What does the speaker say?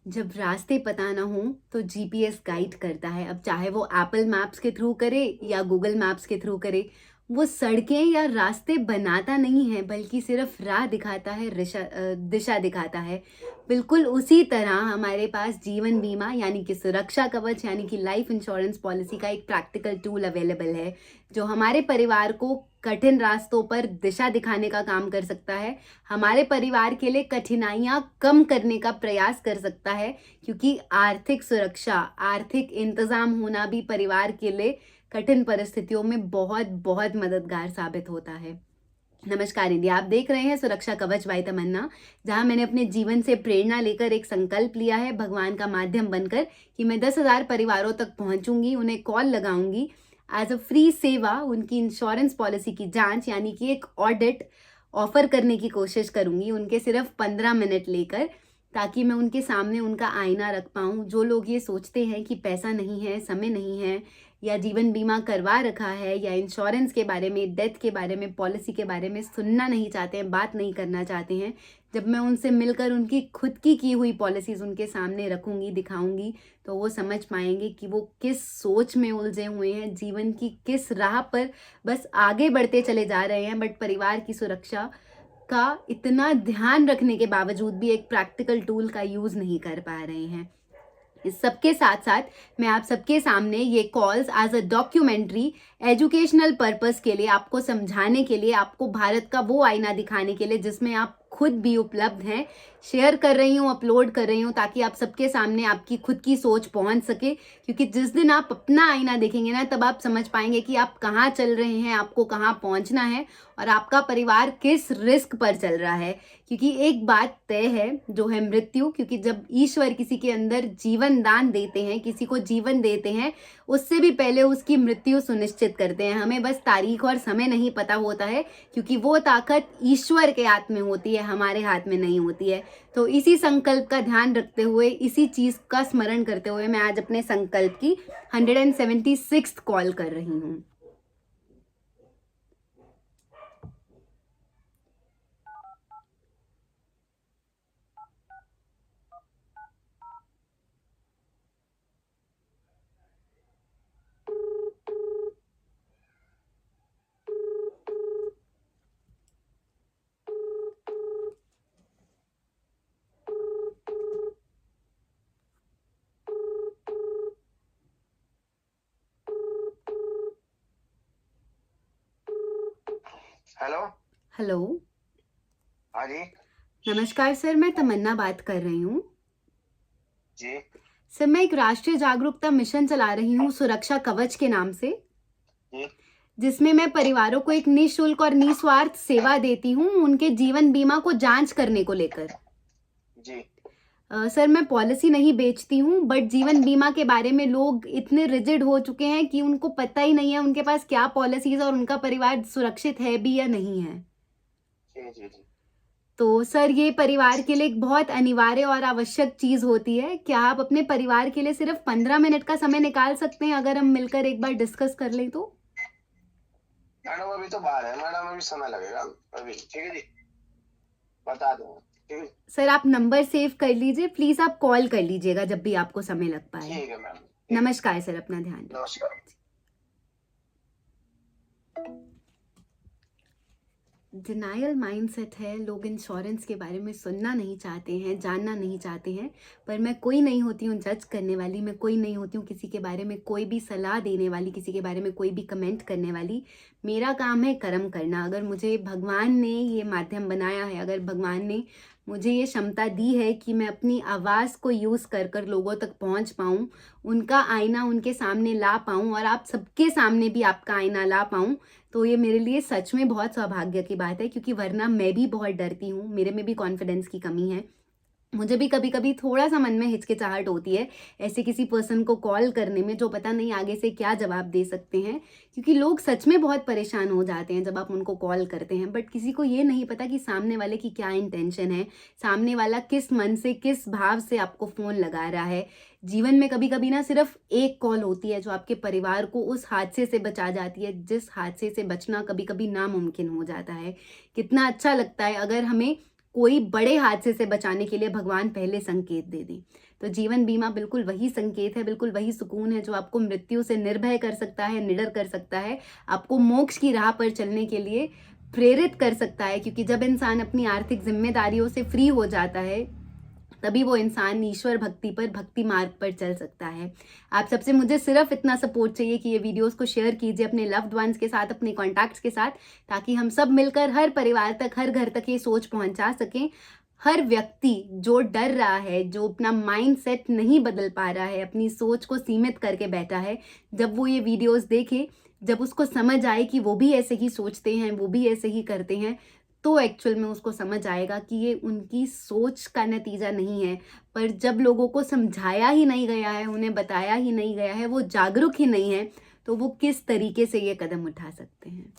जब रास्ते पता ना हो तो जीपीएस गाइड करता है। अब चाहे वो एप्पल मैप्स के थ्रू करे या गूगल मैप्स के थ्रू करे, वो सड़कें या रास्ते बनाता नहीं है बल्कि सिर्फ राह दिखाता है, दिशा दिखाता है। बिल्कुल उसी तरह हमारे पास जीवन बीमा यानी कि सुरक्षा कवच यानी कि लाइफ इंश्योरेंस पॉलिसी का एक प्रैक्टिकल टूल अवेलेबल है, जो हमारे परिवार को कठिन रास्तों पर दिशा दिखाने का काम कर सकता है, हमारे परिवार के लिए कठिनाइयाँ कम करने का प्रयास कर सकता है। क्योंकि आर्थिक सुरक्षा, आर्थिक इंतज़ाम होना भी परिवार के लिए कठिन परिस्थितियों में बहुत बहुत मददगार साबित होता है। नमस्कार इंडिया, आप देख रहे हैं सुरक्षा कवच बाय तमन्ना, जहां मैंने अपने जीवन से प्रेरणा लेकर एक संकल्प लिया है भगवान का माध्यम बनकर कि मैं 10,000 परिवारों तक पहुंचूंगी, उन्हें कॉल लगाऊंगी, एज अ फ्री सेवा उनकी इंश्योरेंस पॉलिसी की जांच यानी कि एक ऑडिट ऑफर करने की कोशिश करूंगी, उनके सिर्फ 15 मिनट लेकर, ताकि मैं उनके सामने उनका आईना रख पाऊं। जो लोग ये सोचते हैं कि पैसा नहीं है, समय नहीं है, या जीवन बीमा करवा रखा है, या इंश्योरेंस के बारे में, डेथ के बारे में, पॉलिसी के बारे में सुनना नहीं चाहते हैं, बात नहीं करना चाहते हैं, जब मैं उनसे मिलकर उनकी खुद की हुई पॉलिसीज उनके सामने रखूंगी, दिखाऊंगी, तो वो समझ पाएंगे कि वो किस सोच में उलझे हुए हैं, जीवन की किस राह पर बस आगे बढ़ते चले जा रहे हैं, बट परिवार की सुरक्षा का इतना ध्यान रखने के बावजूद भी एक प्रैक्टिकल टूल का यूज नहीं कर पा रहे हैं। इस सबके साथ साथ मैं आप सबके सामने ये calls as a documentary educational purpose के लिए, आपको समझाने के लिए, आपको भारत का वो आईना दिखाने के लिए जिसमें आप खुद भी उपलब्ध हैं, शेयर कर रही हूँ, अपलोड कर रही हूँ, ताकि आप सबके सामने आपकी खुद की सोच पहुंच सके। क्योंकि जिस दिन आप अपना आईना देखेंगे ना, तब आप समझ पाएंगे कि आप कहाँ चल रहे हैं, आपको कहाँ पहुंचना है, और आपका परिवार किस रिस्क पर चल रहा है। क्योंकि एक बात तय है, जो है मृत्यु। क्योंकि जब ईश्वर किसी के अंदर जीवन दान देते हैं, किसी को जीवन देते हैं, उससे भी पहले उसकी मृत्यु सुनिश्चित करते हैं। हमें बस तारीख और समय नहीं पता होता है, क्योंकि वो ताकत ईश्वर के हाथ में होती है, हमारे हाथ में नहीं होती है। तो इसी संकल्प का ध्यान रखते हुए, इसी चीज का स्मरण करते हुए, मैं आज अपने संकल्प की 176th कॉल कर रही हूँ। हेलो। हेलो। हाँ जी। नमस्कार सर, मैं तमन्ना बात कर रही हूँ। जी। सर, मैं एक राष्ट्रीय जागरूकता मिशन चला रही हूँ सुरक्षा कवच के नाम से, जी। जिसमें मैं परिवारों को एक निःशुल्क और निस्वार्थ सेवा देती हूँ उनके जीवन बीमा को जांच करने को लेकर। जी। सर, मैं पॉलिसी नहीं बेचती हूँ, बट जीवन बीमा के बारे में लोग इतने रिजिड हो चुके हैं कि उनको पता ही नहीं है उनके पास क्या पॉलिसीज और उनका परिवार सुरक्षित है भी या नहीं है। जी। जी। जी। तो सर, ये परिवार के लिए एक बहुत अनिवार्य और आवश्यक चीज होती है। क्या आप अपने परिवार के लिए सिर्फ 15 मिनट का समय निकाल सकते हैं, अगर हम मिलकर एक बार डिस्कस कर लें तो? मैडम अभी तो बाहर है मैडम, अभी समय लगेगा। अभी ठीक है जी, बता दूंगा। ठीक है। सर, आप नंबर सेव कर लीजिए प्लीज, आप कॉल कर लीजिएगा जब भी आपको समय लग पाए। ठीक है मैडम, ठीक है। नमस्कार सर, अपना ध्यान रखिए। नमस्कार। डिनायल माइंडसेट है, लोग इंश्योरेंस के बारे में सुनना नहीं चाहते हैं, जानना नहीं चाहते हैं। पर मैं कोई नहीं होती हूँ जज करने वाली, मैं कोई नहीं होती हूँ किसी के बारे में कोई भी सलाह देने वाली, किसी के बारे में कोई भी कमेंट करने वाली। मेरा काम है कर्म करना। अगर मुझे भगवान ने ये माध्यम बनाया है, अगर भगवान ने मुझे ये क्षमता दी है कि मैं अपनी आवाज़ को यूज़ कर कर लोगों तक पहुँच पाऊँ, उनका आईना उनके सामने ला पाऊँ, और आप सबके सामने भी आपका आईना ला पाऊँ, तो ये मेरे लिए सच में बहुत सौभाग्य की बात है। क्योंकि वरना मैं भी बहुत डरती हूँ, मेरे में भी कॉन्फिडेंस की कमी है, मुझे भी कभी कभी थोड़ा सा मन में हिचकिचाहट होती है ऐसे किसी पर्सन को कॉल करने में, जो पता नहीं आगे से क्या जवाब दे सकते हैं। क्योंकि लोग सच में बहुत परेशान हो जाते हैं जब आप उनको कॉल करते हैं, बट किसी को ये नहीं पता कि सामने वाले की क्या इंटेंशन है, सामने वाला किस मन से, किस भाव से आपको फ़ोन लगा रहा है। जीवन में कभी कभी ना सिर्फ एक कॉल होती है जो आपके परिवार को उस हादसे से बचा जाती है, जिस हादसे से बचना कभी कभी नामुमकिन हो जाता है। कितना अच्छा लगता है अगर हमें कोई बड़े हादसे से बचाने के लिए भगवान पहले संकेत दे दें। तो जीवन बीमा बिल्कुल वही संकेत है, बिल्कुल वही सुकून है जो आपको मृत्यु से निर्भय कर सकता है, निडर कर सकता है, आपको मोक्ष की राह पर चलने के लिए प्रेरित कर सकता है। क्योंकि जब इंसान अपनी आर्थिक जिम्मेदारियों से फ्री हो जाता है, तभी वो इंसान ईश्वर भक्ति पर, भक्ति मार्ग पर चल सकता है। आप सबसे मुझे सिर्फ इतना सपोर्ट चाहिए कि ये वीडियोस को शेयर कीजिए अपने लव्ड वंस के साथ, अपने कॉन्टैक्ट्स के साथ, ताकि हम सब मिलकर हर परिवार तक, हर घर तक ये सोच पहुंचा सकें। हर व्यक्ति जो डर रहा है, जो अपना माइंड सेट नहीं बदल पा रहा है, अपनी सोच को सीमित करके बैठा है, जब वो ये वीडियोस देखे, जब उसको समझ आए कि वो भी ऐसे ही सोचते हैं, वो भी ऐसे ही करते हैं, तो एक्चुअल में उसको समझ आएगा कि ये उनकी सोच का नतीजा नहीं है। पर जब लोगों को समझाया ही नहीं गया है, उन्हें बताया ही नहीं गया है, वो जागरूक ही नहीं है, तो वो किस तरीके से ये कदम उठा सकते हैं।